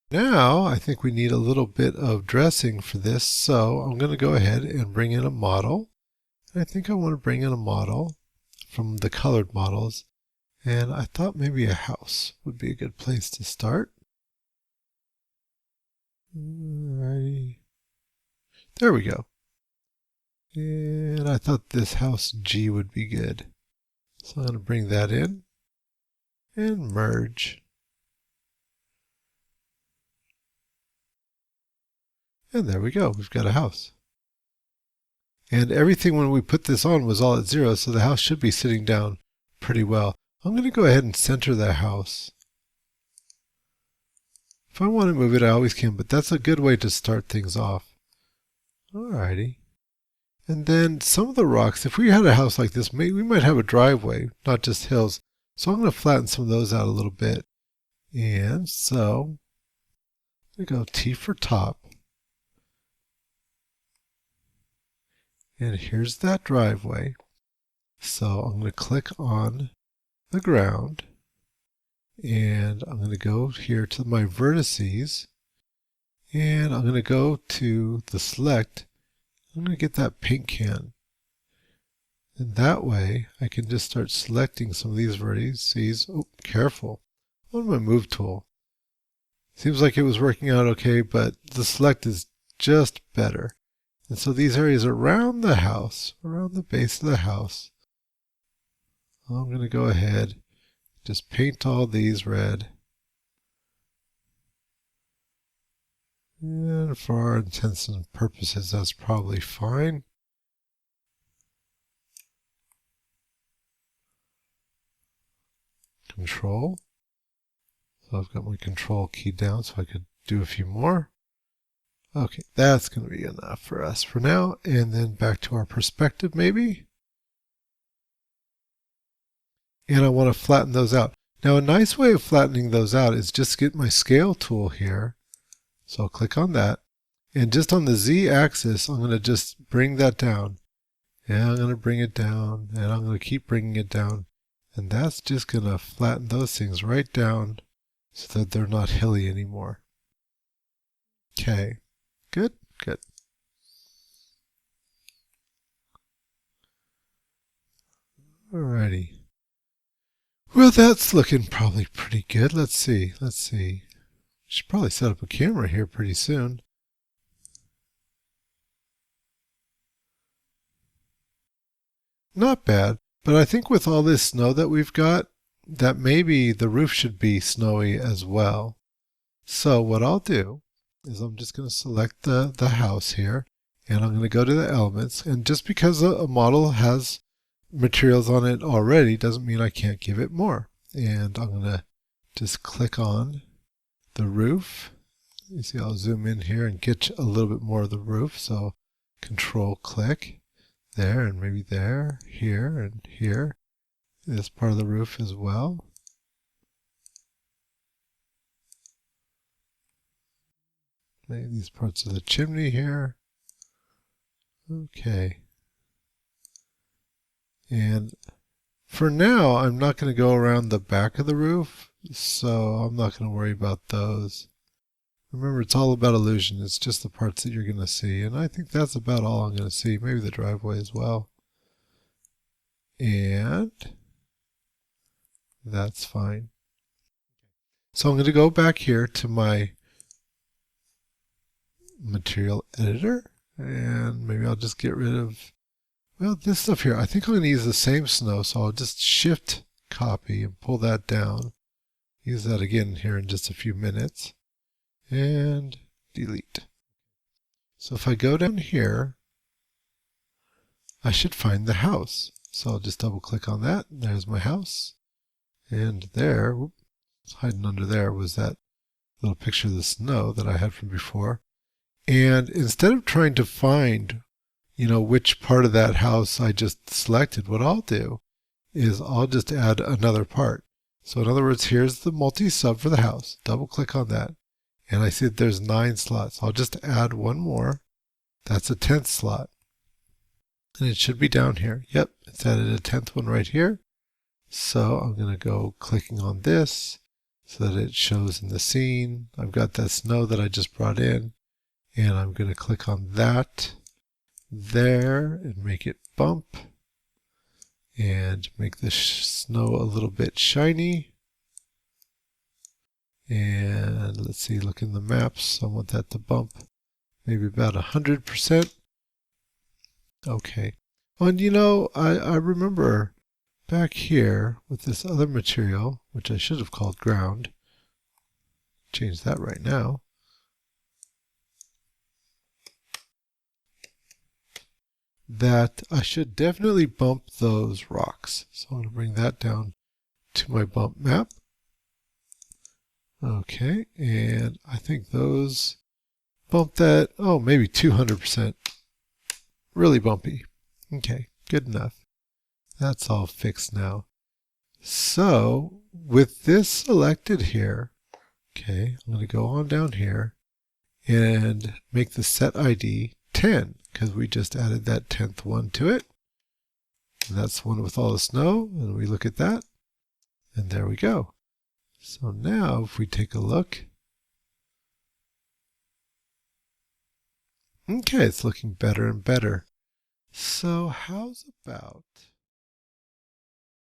Now I think we need a little bit of dressing for this, so I'm going to go ahead and bring in a model. I think I want to bring in a model from the colored models, and I thought maybe a house would be a good place to start. Alrighty. There we go. And I thought this house G would be good. So I'm going to bring that in and merge. And there we go. We've got a house. And everything when we put this on was all at 0, so the house should be sitting down pretty well. I'm going to go ahead and center that house. If I want to move it, I always can, but that's a good way to start things off. Alrighty. And then some of the rocks, if we had a house like this, we might have a driveway, not just hills. So I'm going to flatten some of those out a little bit. And so, I'm going to go T for top. And here's that driveway. So I'm going to click on the ground. And I'm going to go here to my vertices. And I'm going to go to the select. I'm going to get that paint can. And that way I can just start selecting some of these vertices. Oh, careful. On my move tool. Seems like it was working out okay, but the select is just better. And so these areas around the house, around the base of the house, I'm going to go ahead, just paint all these red. And for our intents and purposes, that's probably fine. Control. So I've got my control key down so I could do a few more. Okay, that's going to be enough for us for now. And then back to our perspective maybe. And I want to flatten those out. Now a nice way of flattening those out is just get my scale tool here. So I'll click on that. And just on the Z axis, I'm going to just bring that down. And I'm going to bring it down. And I'm going to keep bringing it down. And that's just going to flatten those things right down so that they're not hilly anymore. Okay. Good, good. Alrighty. Well, that's looking probably pretty good. Let's see. Should probably set up a camera here pretty soon. Not bad, but I think with all this snow that we've got, that maybe the roof should be snowy as well. So what I'll do is I'm just going to select the house here, and I'm going to go to the elements, and just because a model has materials on it already doesn't mean I can't give it more. And I'm going to just click on the roof. You see, I'll zoom in here and get a little bit more of the roof. So control click there, and maybe there, here, and here. This part of the roof as well. Maybe these parts of the chimney here. Okay. And for now, I'm not going to go around the back of the roof, so I'm not going to worry about those. Remember, it's all about illusion. It's just the parts that you're going to see. And I think that's about all I'm going to see. Maybe the driveway as well. And that's fine. So I'm going to go back here to my material editor. And maybe I'll just get rid of, well, this stuff here. I think I'm going to use the same snow. So I'll just shift copy and pull that down. Use that again here in just a few minutes. And delete. So if I go down here, I should find the house. So I'll just double click on that. There's my house. And there, whoop, hiding under there was that little picture of the snow that I had from before. And instead of trying to find, which part of that house I just selected, what I'll do is I'll just add another part. So in other words, here's the multi-sub for the house. Double click on that. And I see that there's 9 slots. I'll just add one more. That's a 10th slot. And it should be down here. Yep, it's added a 10th one right here. So I'm going to go clicking on this, so that it shows in the scene. I've got that snow that I just brought in, and I'm going to click on that there and make it bump and make the snow a little bit shiny. And let's see, look in the maps. I want that to bump maybe about 100%. Okay. And you know, I remember back here with this other material, which I should have called ground. Change that right now. That I should definitely bump those rocks. So I'm going to bring that down to my bump map. Okay, and I think those bump that, oh, maybe 200%. Really bumpy. Okay, good enough. That's all fixed now. So with this selected here, okay, I'm going to go on down here and make the set ID 10 because we just added that 10th one to it. And that's one with all the snow, and we look at that, and there we go. So now if we take a look, okay, it's looking better and better. So how's about